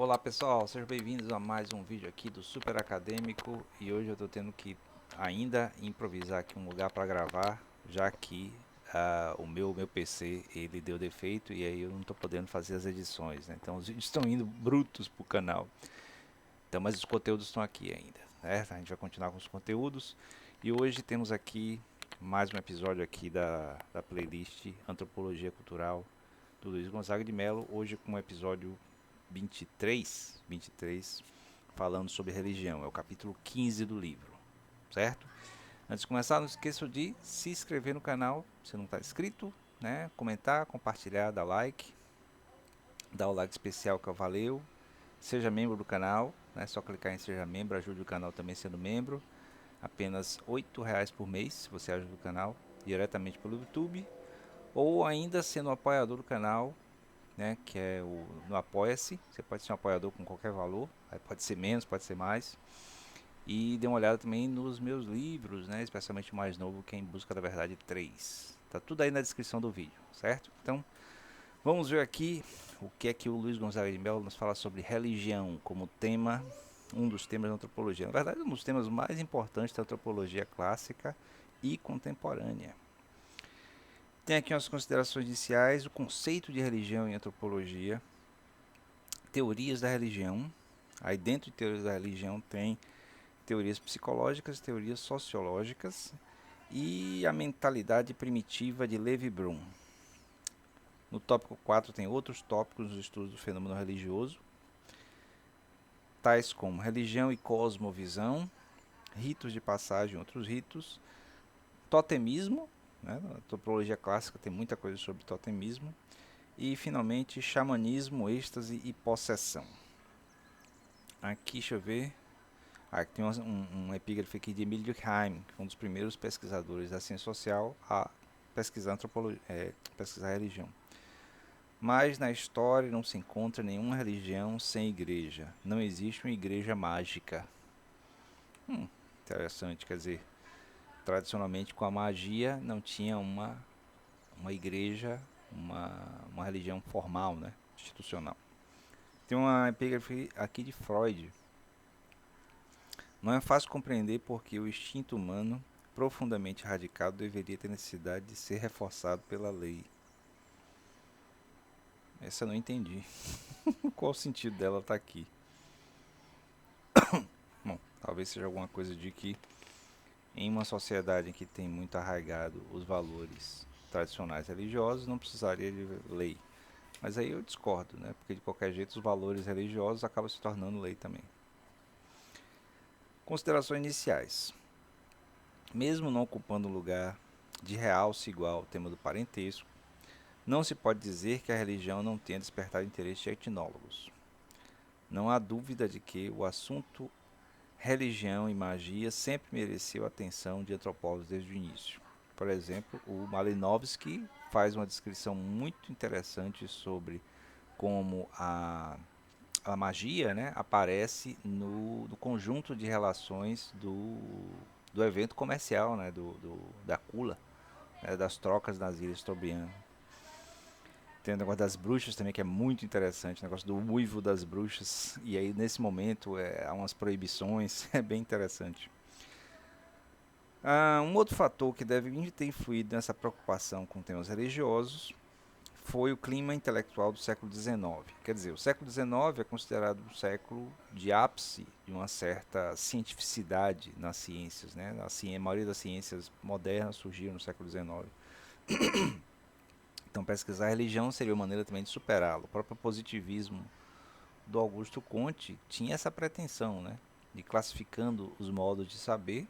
Olá pessoal, sejam bem-vindos a mais um vídeo aqui do Super Acadêmico. E hoje eu estou tendo que ainda improvisar aqui um lugar para gravar, já que o meu PC ele deu defeito e aí eu não estou podendo fazer as edições, né? Então os vídeos estão indo brutos pro canal. Então, mas os conteúdos estão aqui ainda, né? A gente vai continuar com os conteúdos e hoje temos aqui mais um episódio aqui da playlist Antropologia Cultural do Luiz Gonzaga de Mello, hoje com o episódio 23, falando sobre religião. É o capítulo 15 do livro, certo? Antes de começar, não esqueça de se inscrever no canal, se não está inscrito, né? Comentar, compartilhar, dar o like especial que valeu. Seja membro do canal, né? Só clicar em seja membro, ajude o canal também sendo membro. Apenas R$ 8 por mês, se você ajuda o canal diretamente pelo YouTube. Ou ainda sendo um apoiador do canal, né, que é no Apoia-se. Você pode ser um apoiador com qualquer valor, aí pode ser menos, pode ser mais. E dê uma olhada também nos meus livros, né, especialmente o mais novo, que é Em Busca da Verdade 3. Tá tudo aí na descrição do vídeo, certo? Então, vamos ver aqui o que é que o Luiz Gonzaga de Mello nos fala sobre religião como tema, um dos temas da antropologia. Na verdade, um dos temas mais importantes da antropologia clássica e contemporânea. Tem aqui umas considerações iniciais, o conceito de religião em antropologia, teorias da religião. Aí dentro de teorias da religião tem teorias psicológicas, teorias sociológicas e a mentalidade primitiva de Levi-Brown. No tópico 4 tem outros tópicos dos estudos do fenômeno religioso, tais como religião e cosmovisão, ritos de passagem e outros ritos, totemismo, né? Na antropologia clássica tem muita coisa sobre totemismo, e finalmente xamanismo, êxtase e possessão. Aqui, deixa eu ver. Aqui tem um epígrafe aqui de Emile Durkheim, que foi um dos primeiros pesquisadores da ciência social a pesquisar antropologia, pesquisar religião. Mas na história não se encontra nenhuma religião sem igreja. Não existe uma igreja mágica. Interessante, quer dizer, tradicionalmente com a magia não tinha uma igreja, uma religião formal, né, institucional. Tem uma epígrafe aqui de Freud. Não é fácil compreender porque o instinto humano, profundamente radicado, deveria ter necessidade de ser reforçado pela lei. Essa eu não entendi. Qual o sentido dela estar aqui? Bom, talvez seja alguma coisa de que em uma sociedade em que tem muito arraigado os valores tradicionais religiosos, não precisaria de lei. Mas aí eu discordo, né? Porque de qualquer jeito os valores religiosos acabam se tornando lei também. Considerações iniciais. Mesmo não ocupando um lugar de realce igual ao tema do parentesco, não se pode dizer que a religião não tenha despertado interesse de etnólogos. Não há dúvida de que o assunto religião e magia sempre mereceu a atenção de antropólogos desde o início. Por exemplo, o Malinowski faz uma descrição muito interessante sobre como a magia, né, aparece no conjunto de relações do evento comercial, né, da Kula, né, das trocas nas ilhas Tobriand. Tem o negócio das bruxas também, que é muito interessante, o negócio do uivo das bruxas. E aí, nesse momento, há umas proibições, é bem interessante. Um outro fator que deve ter influído nessa preocupação com temas religiosos foi o clima intelectual do século XIX. Quer dizer, o século XIX é considerado um século de ápice de uma certa cientificidade nas ciências, né? A maioria das ciências modernas surgiram no século XIX. Então, pesquisar a religião seria uma maneira também de superá-lo. O próprio positivismo do Augusto Comte tinha essa pretensão, né, de classificando os modos de saber,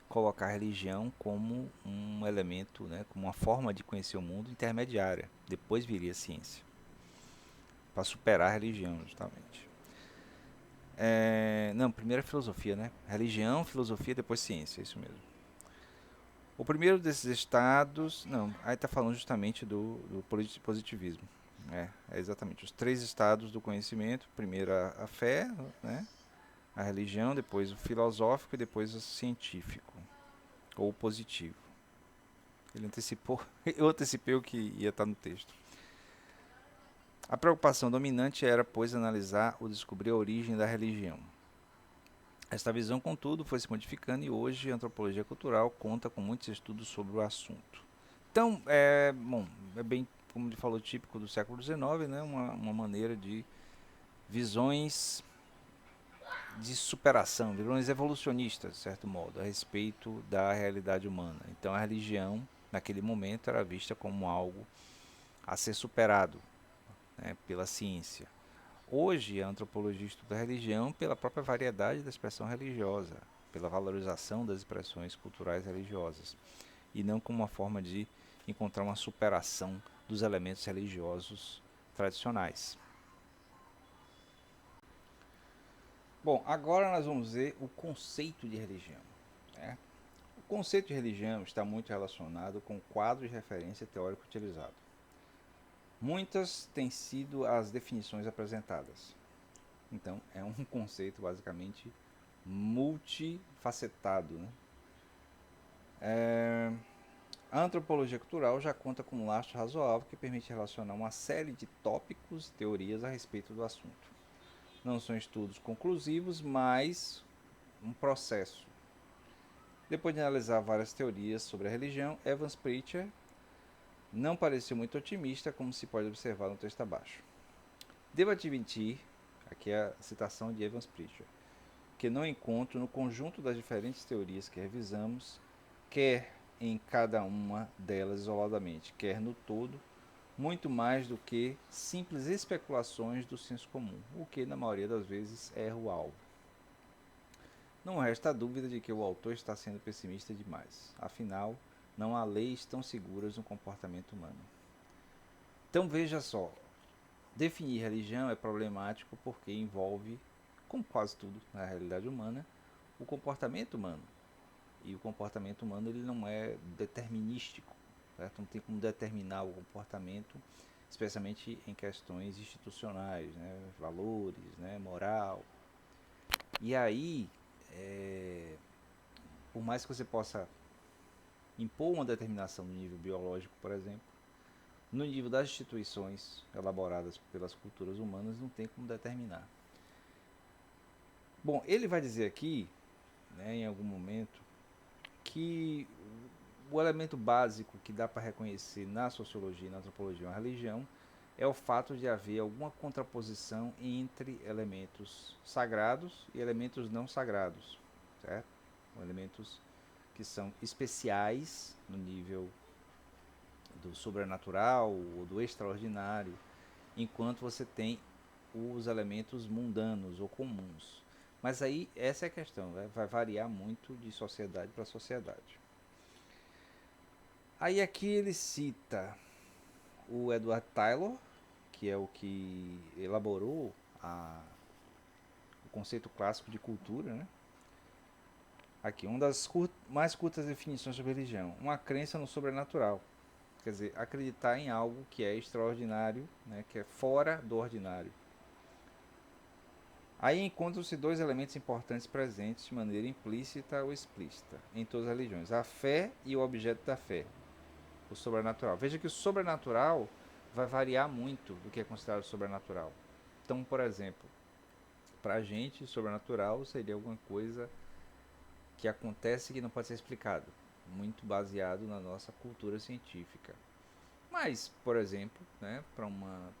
colocar a religião como um elemento, né, como uma forma de conhecer o mundo intermediária. Depois viria a ciência, para superar a religião, justamente. Não, primeiro a filosofia, né? Religião, filosofia, depois ciência, é isso mesmo. O primeiro desses estados, não, aí está falando justamente do positivismo. É exatamente os três estados do conhecimento. Primeiro a fé, né? A religião, depois o filosófico e depois o científico, ou positivo. Ele antecipou, eu antecipei o que ia estar no texto. A preocupação dominante era, pois, analisar ou descobrir a origem da religião. Esta visão, contudo, foi se modificando e hoje a antropologia cultural conta com muitos estudos sobre o assunto. Então, é bem, como ele falou, típico do século XIX, né? Uma maneira de visões de superação, visões evolucionistas, de certo modo, a respeito da realidade humana. Então, a religião, naquele momento, era vista como algo a ser superado, né, pela ciência. Hoje, a antropologia estuda a religião pela própria variedade da expressão religiosa, pela valorização das expressões culturais religiosas, e não como uma forma de encontrar uma superação dos elementos religiosos tradicionais. Bom, agora nós vamos ver o conceito de religião, né? O conceito de religião está muito relacionado com o quadro de referência teórico utilizado. Muitas têm sido as definições apresentadas. Então, é um conceito basicamente multifacetado, né? A antropologia cultural já conta com um lastro razoável que permite relacionar uma série de tópicos e teorias a respeito do assunto. Não são estudos conclusivos, mas um processo. Depois de analisar várias teorias sobre a religião, Evans Pritchard não pareceu muito otimista, como se pode observar no texto abaixo. Devo admitir, aqui é a citação de Evans Pritchard, que não encontro no conjunto das diferentes teorias que revisamos, quer em cada uma delas isoladamente, quer no todo, muito mais do que simples especulações do senso comum, o que na maioria das vezes erra o alvo. Não resta dúvida de que o autor está sendo pessimista demais, afinal, não há leis tão seguras no comportamento humano. Então veja só, definir religião é problemático porque envolve, como quase tudo na realidade humana, o comportamento humano. E o comportamento humano ele não é determinístico, certo? Não tem como determinar o comportamento, especialmente em questões institucionais, né? Valores, né? Moral. E aí, por mais que você possa impor uma determinação no nível biológico, por exemplo, no nível das instituições elaboradas pelas culturas humanas, não tem como determinar. Bom, ele vai dizer aqui, né, em algum momento, que o elemento básico que dá para reconhecer na sociologia e na antropologia uma religião é o fato de haver alguma contraposição entre elementos sagrados e elementos não sagrados, certo? Elementos que são especiais no nível do sobrenatural ou do extraordinário, enquanto você tem os elementos mundanos ou comuns. Mas aí essa é a questão, né? Vai variar muito de sociedade para sociedade. Aí aqui ele cita o Edward Taylor, que é o que elaborou o conceito clássico de cultura, né? Aqui, uma das mais curtas definições sobre religião: uma crença no sobrenatural. Quer dizer, acreditar em algo que é extraordinário, né, que é fora do ordinário. Aí encontram-se dois elementos importantes presentes de maneira implícita ou explícita em todas as religiões: a fé e o objeto da fé, o sobrenatural. Veja que o sobrenatural vai variar muito do que é considerado sobrenatural. Então, por exemplo, para a gente, sobrenatural seria alguma coisa que acontece que não pode ser explicado, muito baseado na nossa cultura científica. Mas, por exemplo, né, para uma.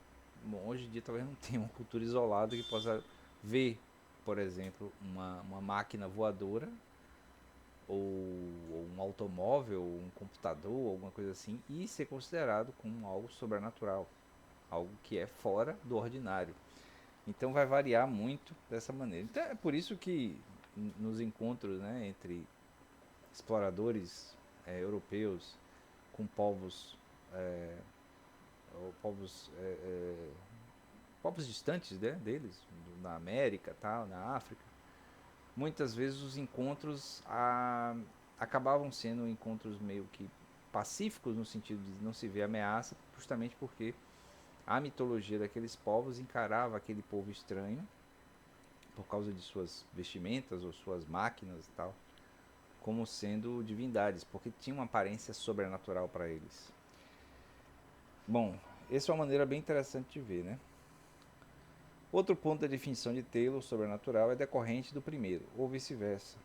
Bom, hoje em dia talvez não tenha uma cultura isolada que possa ver, por exemplo, uma máquina voadora ou um automóvel, ou um computador, alguma coisa assim, e ser considerado como algo sobrenatural, algo que é fora do ordinário. Então vai variar muito dessa maneira. Então é por isso que nos encontros, né, entre exploradores europeus com povos é, povos povos distantes, né, deles, na América, tal, na África, muitas vezes os encontros acabavam sendo encontros meio que pacíficos no sentido de não se ver ameaça, justamente porque a mitologia daqueles povos encarava aquele povo estranho por causa de suas vestimentas ou suas máquinas e tal, como sendo divindades, porque tinha uma aparência sobrenatural para eles. Bom, essa é uma maneira bem interessante de ver, né? Outro ponto da definição de Taylor, sobrenatural, é decorrente do primeiro, ou vice-versa.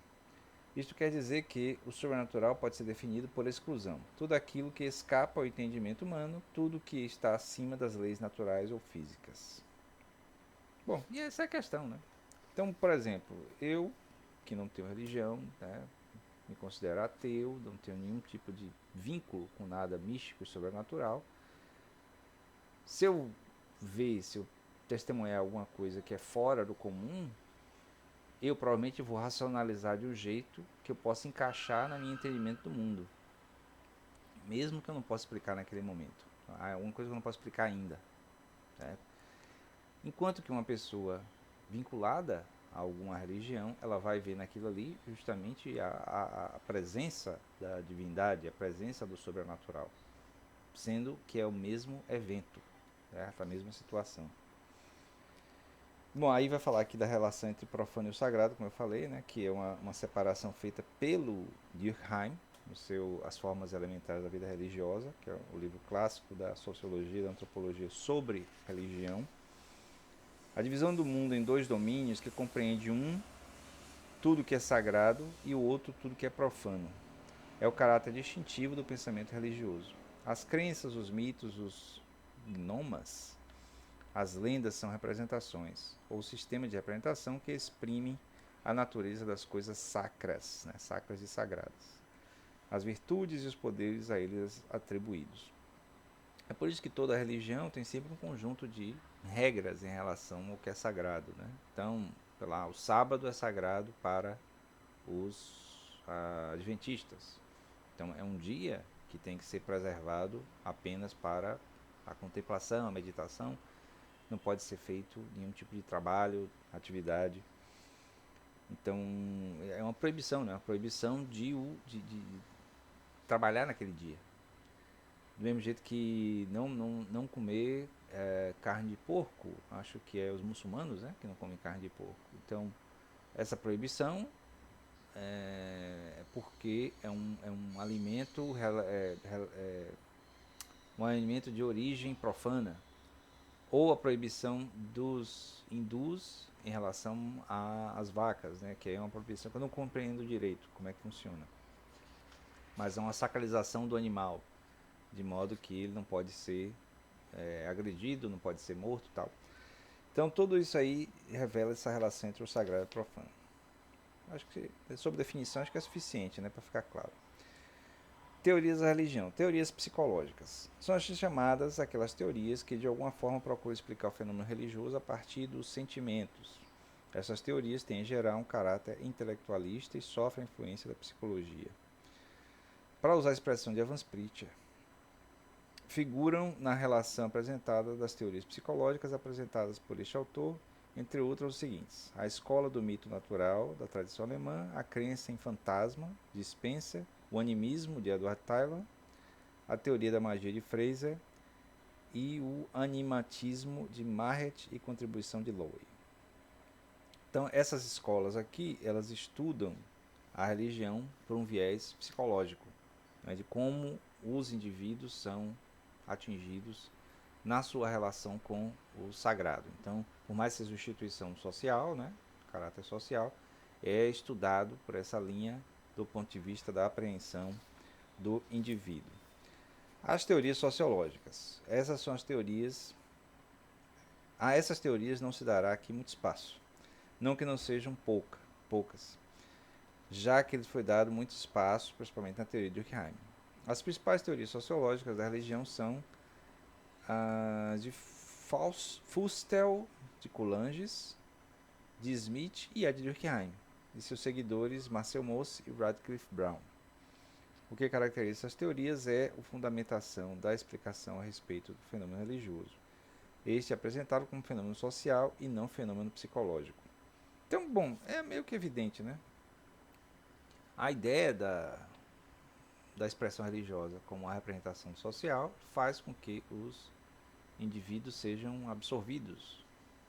Isto quer dizer que o sobrenatural pode ser definido por exclusão. Tudo aquilo que escapa ao entendimento humano, tudo que está acima das leis naturais ou físicas. Bom, e essa é a questão, né? Então, por exemplo, eu, que não tenho religião, né, me considero ateu, não tenho nenhum tipo de vínculo com nada místico e sobrenatural. Se eu ver, se eu testemunhar alguma coisa que é fora do comum, eu provavelmente vou racionalizar de um jeito que eu possa encaixar no meu entendimento do mundo, mesmo que eu não possa explicar naquele momento. É uma coisa que eu não posso explicar ainda, certo? Enquanto que uma pessoa vinculada a alguma religião, ela vai ver naquilo ali justamente a presença da divindade, a presença do sobrenatural, sendo que é o mesmo evento, certo? A mesma situação. Bom, aí vai falar aqui da relação entre profano e o sagrado, como eu falei, né, que é uma separação feita pelo Durkheim, no seu As Formas Elementares da Vida Religiosa, que é o livro clássico da sociologia e da antropologia sobre religião. A divisão do mundo em dois domínios que compreende um, tudo que é sagrado, e o outro, tudo que é profano. É o caráter distintivo do pensamento religioso. As crenças, os mitos, os gnomas, as lendas são representações, ou sistemas de representação que exprimem a natureza das coisas sacras, né? Sacras e sagradas, as virtudes e os poderes a eles atribuídos. É por isso que toda religião tem sempre um conjunto de regras em relação ao que é sagrado, né? Então, sei lá, o sábado é sagrado para os adventistas. Então, é um dia que tem que ser preservado apenas para a contemplação, a meditação. Não pode ser feito nenhum tipo de trabalho, atividade. Então, é uma proibição, né? Uma proibição de trabalhar naquele dia. Do mesmo jeito que não comer carne de porco, acho que é os muçulmanos, né, que não comem carne de porco. Então, essa proibição é porque é um alimento um alimento de origem profana, ou a proibição dos hindus em relação às vacas, né, que é uma proibição que eu não compreendo direito como é que funciona, mas é uma sacralização do animal, de modo que ele não pode ser agredido, não pode ser morto e tal. Então tudo isso aí revela essa relação entre o sagrado e o profano. Acho que sobre definição acho que é suficiente, né, para ficar claro. Teorias da religião, teorias psicológicas. São as chamadas aquelas teorias que de alguma forma procuram explicar o fenômeno religioso a partir dos sentimentos. Essas teorias têm em geral um caráter intelectualista e sofrem a influência da psicologia. Para usar a expressão de Evans Pritchard, figuram na relação apresentada das teorias psicológicas apresentadas por este autor, entre outras os seguintes: a escola do mito natural da tradição alemã, a crença em fantasma de Spencer, o animismo de Edward Tylor, a teoria da magia de Fraser e o animatismo de Marret e contribuição de Lowe. Então, essas escolas aqui, elas estudam a religião por um viés psicológico, né, de como os indivíduos são atingidos na sua relação com o sagrado. Então, por mais que seja uma instituição social, né, caráter social, é estudado por essa linha do ponto de vista da apreensão do indivíduo. As teorias sociológicas. Essas são as teorias. A essas teorias não se dará aqui muito espaço. Não que não sejam poucas, já que lhes foi dado muito espaço, principalmente na teoria de Durkheim. As principais teorias sociológicas da religião são a de Fustel, de Coulanges, de Smith e a de Durkheim, e seus seguidores Marcel Mauss e Radcliffe Brown. O que caracteriza essas teorias é a fundamentação da explicação a respeito do fenômeno religioso. Este é apresentado como fenômeno social e não fenômeno psicológico. Então, bom, é meio que evidente, né? A ideia da expressão religiosa como uma representação social faz com que os indivíduos sejam absorvidos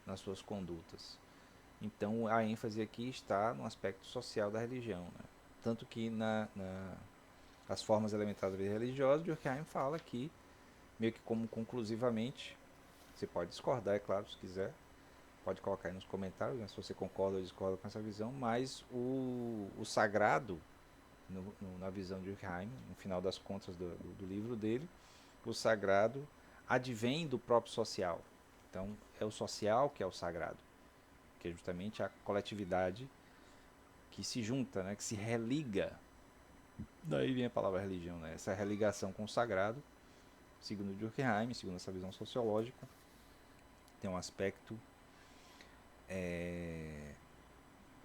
nas suas condutas. Então a ênfase aqui está no aspecto social da religião, né? Tanto que as formas elementares da vida religiosa, Durkheim fala que meio que como conclusivamente. Você pode discordar, é claro, se quiser. Pode colocar aí nos comentários, né, se você concorda ou discorda com essa visão. Mas o sagrado, na visão de Durkheim, no final das contas do livro dele, o sagrado advém do próprio social. Então, é o social que é o sagrado, que é justamente a coletividade que se junta, né, que se religa. Daí vem a palavra religião, né? Essa religação com o sagrado, segundo Durkheim, segundo essa visão sociológica, tem um aspecto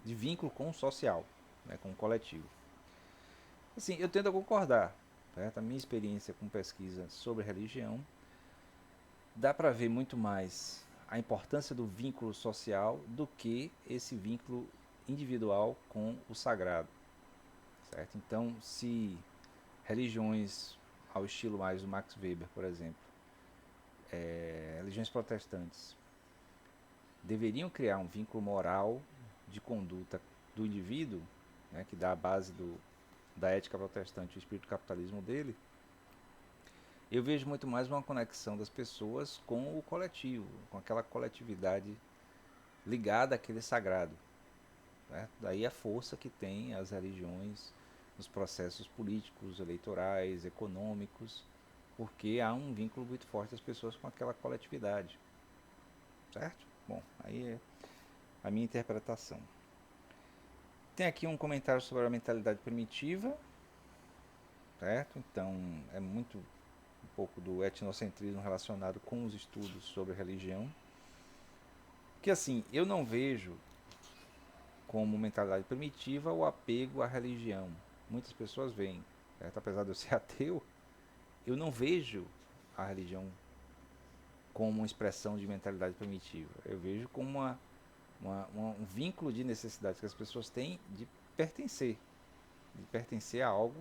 de vínculo com o social, né, com o coletivo. Assim, eu tento a concordar, certo? A minha experiência com pesquisa sobre religião dá para ver muito mais a importância do vínculo social do que esse vínculo individual com o sagrado, certo? Então, se religiões ao estilo mais do Max Weber, por exemplo, religiões protestantes, deveriam criar um vínculo moral de conduta do indivíduo, né, que dá a base da ética protestante, o espírito do capitalismo dele, eu vejo muito mais uma conexão das pessoas com o coletivo, com aquela coletividade ligada àquele sagrado. Né? Daí a força que tem as religiões nos processos políticos, eleitorais, econômicos, porque há um vínculo muito forte das pessoas com aquela coletividade. Certo? Bom, aí é a minha interpretação. Tem aqui um comentário sobre a mentalidade primitiva, certo? Então, é muito um pouco do etnocentrismo relacionado com os estudos sobre religião. Que assim, eu não vejo como mentalidade primitiva o apego à religião. Muitas pessoas veem, certo? Apesar de eu ser ateu, eu não vejo a religião como uma expressão de mentalidade primitiva. Eu vejo como um vínculo de necessidade que as pessoas têm de pertencer a algo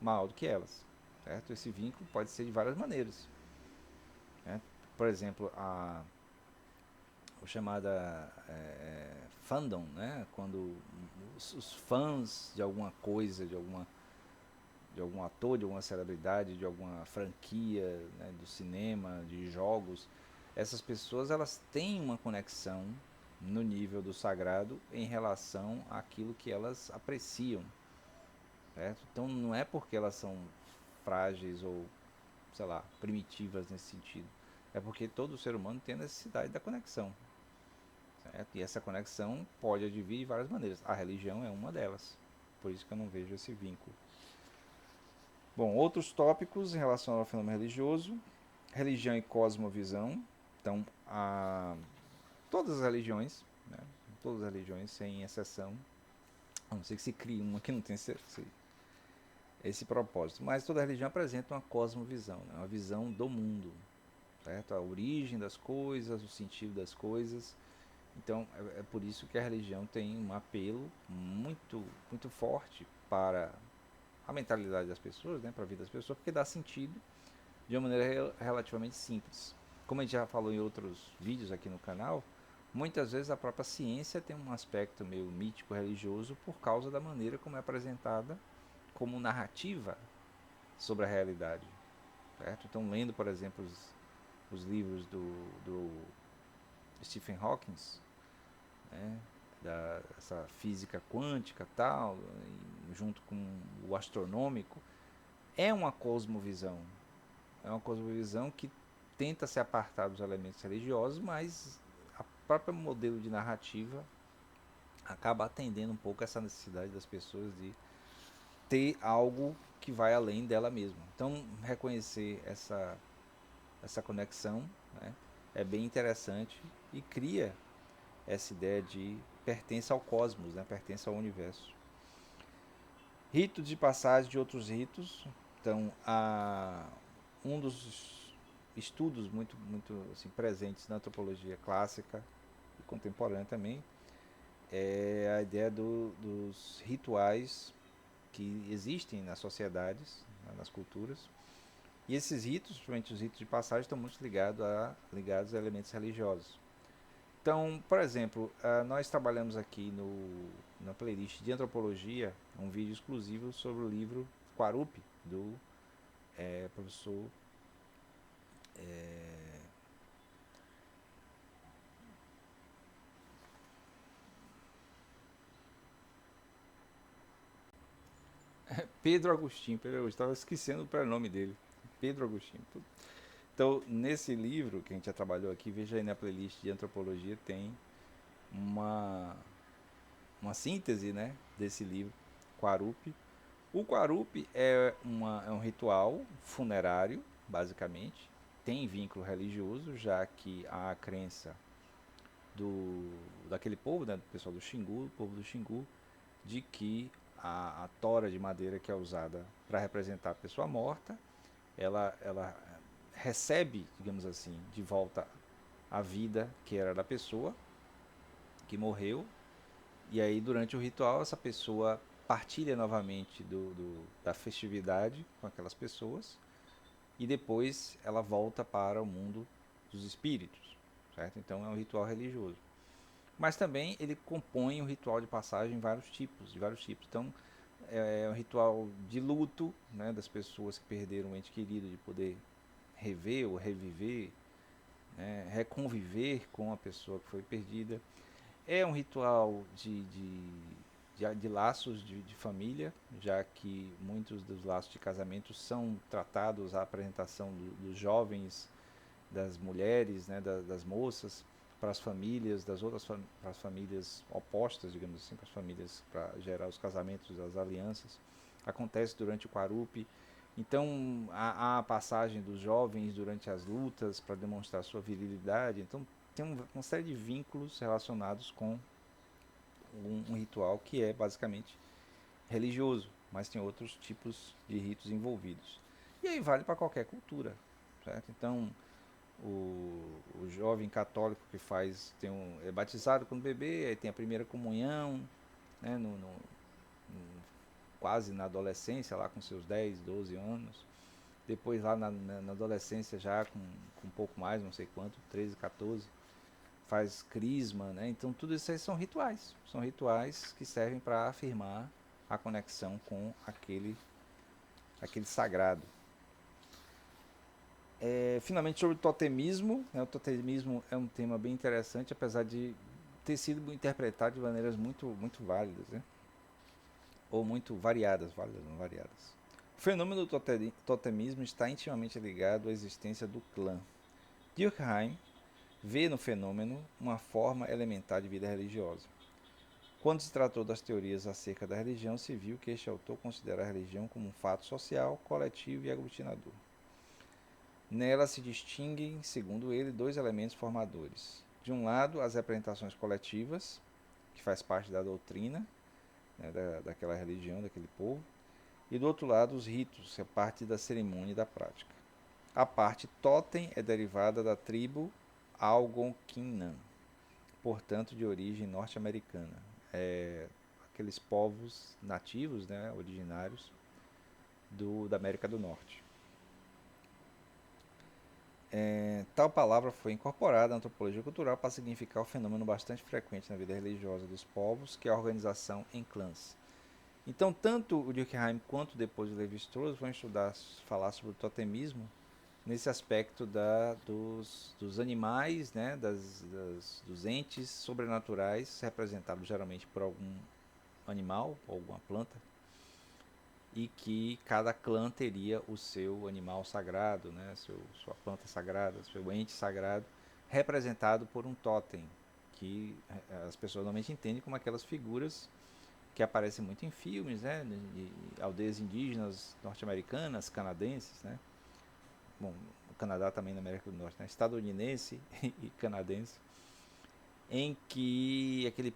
maior do que elas. Certo? Esse vínculo pode ser de várias maneiras. Né? Por exemplo, o chamada fandom, né? Quando os fãs de alguma coisa, de algum ator, de alguma celebridade, de alguma franquia, né, do cinema, de jogos, essas pessoas elas têm uma conexão no nível do sagrado em relação àquilo que elas apreciam. Certo? Então não é porque elas são frágeis ou, sei lá, primitivas nesse sentido. É porque todo ser humano tem a necessidade da conexão. Certo? E essa conexão pode advir de várias maneiras. A religião é uma delas. Por isso que eu não vejo esse vínculo. Bom, outros tópicos em relação ao fenômeno religioso. Religião e cosmovisão. Então, todas as religiões, né? Todas as religiões, sem exceção, a não ser que se crie uma que não tem esse propósito. Mas toda religião apresenta uma cosmovisão, né? Uma visão do mundo, certo? A origem das coisas, o sentido das coisas. Então é por isso que a religião tem um apelo muito, muito forte para a mentalidade das pessoas, né? Para a vida das pessoas, porque dá sentido de uma maneira relativamente simples. Como a gente já falou em outros vídeos aqui no canal, muitas vezes a própria ciência tem um aspecto meio mítico religioso por causa da maneira como é apresentada como narrativa sobre a realidade. Certo? Então, lendo, por exemplo, os livros do Stephen Hawking, né, essa física quântica tal, junto com o astronômico, é uma cosmovisão. É uma cosmovisão que tenta se apartar dos elementos religiosos, mas a própria modelo de narrativa acaba atendendo um pouco essa necessidade das pessoas de ter algo que vai além dela mesma. Então, reconhecer essa conexão, né, é bem interessante e cria essa ideia de pertença ao cosmos, né, pertença ao universo. Ritos de passagem de outros ritos. Então, um dos estudos muito, muito assim, presentes na antropologia clássica e contemporânea também é a ideia dos rituais que existem nas sociedades, nas culturas. E esses ritos, principalmente os ritos de passagem, estão muito ligados a elementos religiosos. Então, por exemplo, nós trabalhamos aqui na playlist de antropologia um vídeo exclusivo sobre o livro Quarupi, do professor Pedro Agostinho, eu estava esquecendo o prenome dele. Pedro Agostinho. Então, nesse livro que a gente já trabalhou aqui, veja aí na playlist de antropologia, tem uma, uma síntese, né, desse livro, Quarupi. O Quarupi é um ritual funerário, basicamente. Tem vínculo religioso, já que há a crença daquele povo, né, do pessoal do Xingu, o povo do Xingu, de que a tora de madeira que é usada para representar a pessoa morta, ela recebe, digamos assim, de volta a vida que era da pessoa que morreu. E aí, durante o ritual, essa pessoa partilha novamente da festividade com aquelas pessoas e depois ela volta para o mundo dos espíritos, certo? Então é um ritual religioso. Mas também ele compõe o ritual de passagem em vários tipos, de vários tipos. Então é um ritual de luto, né, das pessoas que perderam um ente querido, de poder rever ou reviver, né, reconviver com a pessoa que foi perdida. É um ritual de laços de família, já que muitos dos laços de casamento são tratados à apresentação dos jovens, das mulheres, né, das moças, para as famílias, das outras para as famílias opostas, digamos assim, para as famílias, para gerar os casamentos, as alianças. Acontece durante o Quarupi. Então, há a passagem dos jovens durante as lutas para demonstrar sua virilidade. Então, tem uma série de vínculos relacionados com um ritual que é basicamente religioso, mas tem outros tipos de ritos envolvidos. E aí vale para qualquer cultura, certo? Então, o jovem católico que é batizado quando bebê, aí tem a primeira comunhão, né, quase na adolescência, lá com seus 10, 12 anos. Depois lá na adolescência já com um pouco mais, não sei quanto, 13, 14, faz crisma, né? Então tudo isso aí são rituais que servem para afirmar a conexão com aquele sagrado. Finalmente sobre o totemismo, né? O totemismo é um tema bem interessante, apesar de ter sido interpretado de maneiras muito válidas, né? Ou muito variadas, válidas, não variadas. O fenômeno do totemismo está intimamente ligado à existência do clã. Durkheim vê no fenômeno uma forma elementar de vida religiosa. Quando se tratou das teorias acerca da religião, se viu que este autor considera a religião como um fato social, coletivo e aglutinador. Nela se distinguem, segundo ele, dois elementos formadores. De um lado, as representações coletivas, que faz parte da doutrina, né, daquela religião, daquele povo, e do outro lado, os ritos, que é parte da cerimônia e da prática. A parte totem é derivada da tribo Algonquinan, portanto de origem norte-americana. Aqueles povos nativos, né, originários da América do Norte. Tal palavra foi incorporada à antropologia cultural para significar o fenômeno bastante frequente na vida religiosa dos povos, que é a organização em clãs. Então, tanto o Durkheim quanto depois o Levi-Strauss vão falar sobre o totemismo nesse aspecto dos animais, né, dos entes sobrenaturais, representados geralmente por algum animal ou alguma planta, e que cada clã teria o seu animal sagrado, né, sua planta sagrada, seu ente sagrado, representado por um totem, que as pessoas normalmente entendem como aquelas figuras que aparecem muito em filmes, né, de aldeias indígenas norte-americanas, canadenses, né, bom, o Canadá também na América do Norte, né, estadunidense e canadense, em que aquele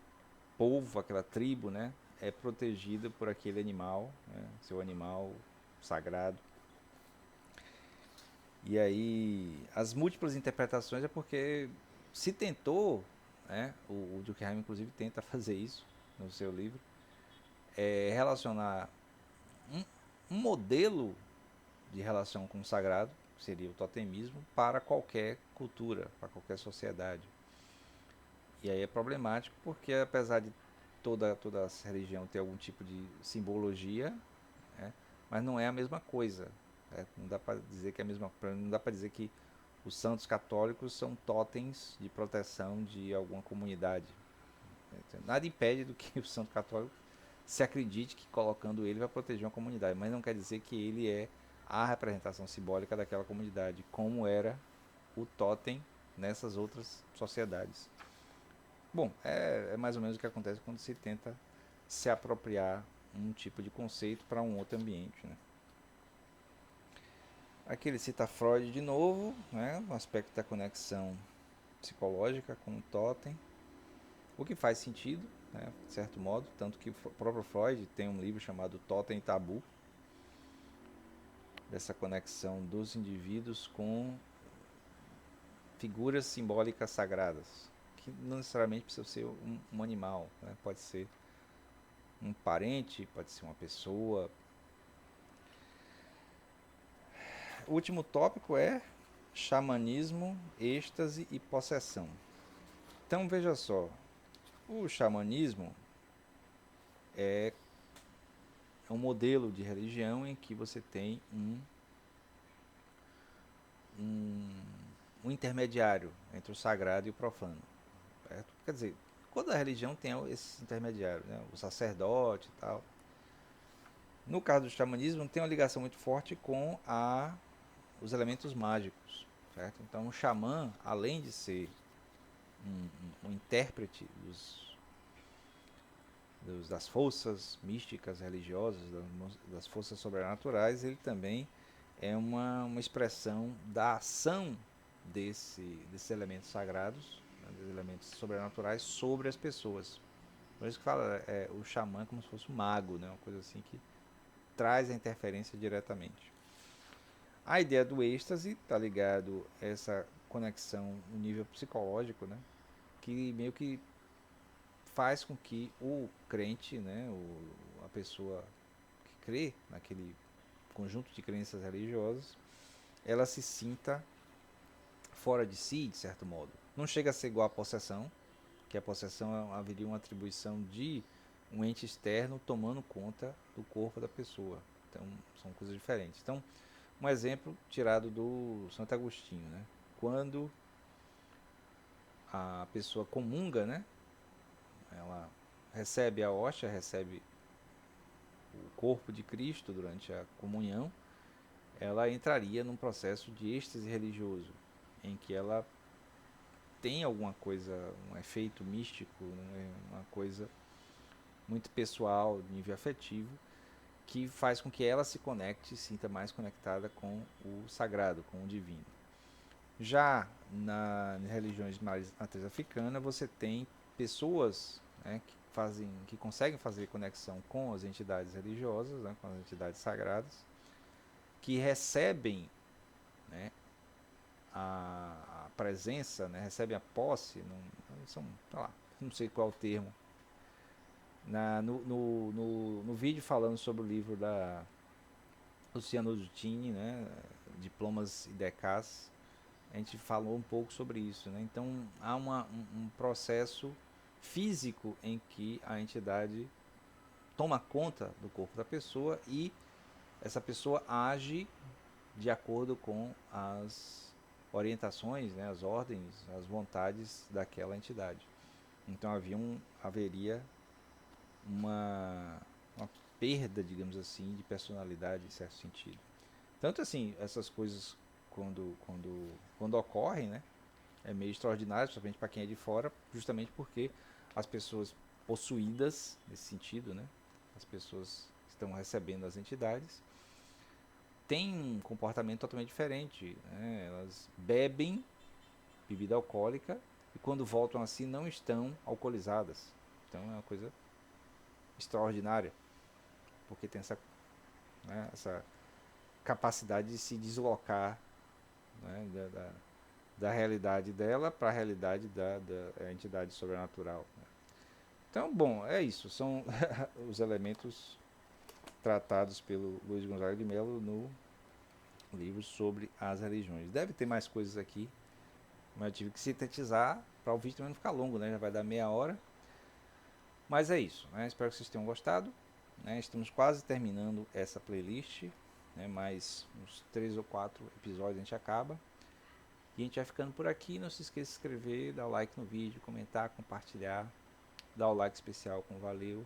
povo, aquela tribo, né, é protegida por aquele animal, né, seu animal sagrado. E aí, as múltiplas interpretações é porque se tentou, né, o Durkheim inclusive tenta fazer isso no seu livro, relacionar um, um modelo de relação com o sagrado, que seria o totemismo, para qualquer cultura, para qualquer sociedade. E aí é problemático porque apesar de toda religião ter algum tipo de simbologia, né, mas não é a mesma coisa. Né? Não dá para dizer que é a mesma, não dá para dizer que os santos católicos são totens de proteção de alguma comunidade. Nada impede do que o santo católico se acredite que colocando ele vai proteger uma comunidade, mas não quer dizer que ele é a representação simbólica daquela comunidade, como era o totem nessas outras sociedades. Bom, é mais ou menos o que acontece quando se tenta se apropriar um tipo de conceito para um outro ambiente, né? Aqui ele cita Freud de novo, né, o aspecto da conexão psicológica com o totem, o que faz sentido, né, de certo modo, tanto que o próprio Freud tem um livro chamado Totem e Tabu, dessa conexão dos indivíduos com figuras simbólicas sagradas, que não necessariamente precisa ser um animal, né, pode ser um parente, pode ser uma pessoa. O último tópico é xamanismo, êxtase e possessão. Então veja só, o xamanismo é um modelo de religião em que você tem um intermediário entre o sagrado e o profano. Certo? Quer dizer, toda religião tem esse intermediário, né? O sacerdote e tal. No caso do xamanismo, tem uma ligação muito forte com os elementos mágicos. Certo? Então, o xamã, além de ser um intérprete das forças místicas, religiosas, das forças sobrenaturais, ele também é uma expressão da ação desses elementos sagrados, né, dos elementos sobrenaturais sobre as pessoas. Por isso que fala o xamã como se fosse um mago, né, uma coisa assim que traz a interferência diretamente. A ideia do êxtase está ligado a essa conexão no nível psicológico, né, que meio que faz com que o crente, né, a pessoa que crê naquele conjunto de crenças religiosas, ela se sinta fora de si, de certo modo. Não chega a ser igual à possessão, que a possessão haveria uma atribuição de um ente externo tomando conta do corpo da pessoa. Então, são coisas diferentes. Então, um exemplo tirado do Santo Agostinho, né? Quando a pessoa comunga, né? Ela recebe a hóstia, recebe o corpo de Cristo durante a comunhão, ela entraria num processo de êxtase religioso, em que ela tem alguma coisa, um efeito místico, né, uma coisa muito pessoal, nível afetivo, que faz com que ela se conecte, se sinta mais conectada com o sagrado, com o divino. Já nas religiões mais matriz africana, você tem pessoas, né, que conseguem fazer conexão com as entidades religiosas, né, com as entidades sagradas, que recebem, né, a presença, né, recebem a posse, não sei qual é o termo, no vídeo falando sobre o livro da Luciano Dutini, né, Diplomas e Decas, a gente falou um pouco sobre isso, né? Então há um processo físico em que a entidade toma conta do corpo da pessoa e essa pessoa age de acordo com as orientações, né, as ordens, as vontades daquela entidade. Então haveria uma perda, digamos assim, de personalidade em certo sentido. Tanto assim, essas coisas quando ocorrem, né, é meio extraordinário, principalmente para quem é de fora, justamente porque as pessoas possuídas nesse sentido, né, as pessoas que estão recebendo as entidades, têm um comportamento totalmente diferente, né? Elas bebem bebida alcoólica e quando voltam assim não estão alcoolizadas. Então é uma coisa extraordinária, porque tem essa capacidade de se deslocar, né, da realidade dela para a realidade da entidade sobrenatural. Né? Então, bom, é isso. São os elementos tratados pelo Luiz Gonzaga de Melo no livro sobre as religiões. Deve ter mais coisas aqui, mas eu tive que sintetizar para o vídeo também não ficar longo, né? Já vai dar meia hora. Mas é isso, né? Espero que vocês tenham gostado. Né? Estamos quase terminando essa playlist, né? Mais uns 3 ou 4 episódios a gente acaba. E a gente vai ficando por aqui. Não se esqueça de se inscrever, dar o like no vídeo, comentar, compartilhar, dar o like especial com valeu.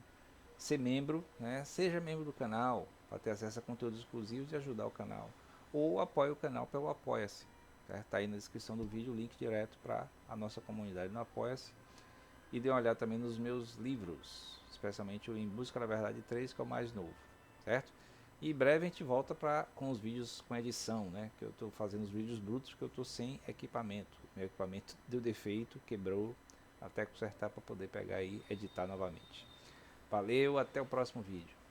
Ser membro, né? Seja membro do canal para ter acesso a conteúdos exclusivos e ajudar o canal. Ou apoie o canal pelo Apoia-se. Está aí na descrição do vídeo o link direto para a nossa comunidade no Apoia-se. E dê uma olhada também nos meus livros, especialmente o Em Busca da Verdade 3, que é o mais novo, certo? E em breve a gente volta com os vídeos com edição, né? Que eu estou fazendo os vídeos brutos porque eu estou sem equipamento. Meu equipamento deu defeito, quebrou, até consertar para poder pegar e editar novamente. Valeu, até o próximo vídeo.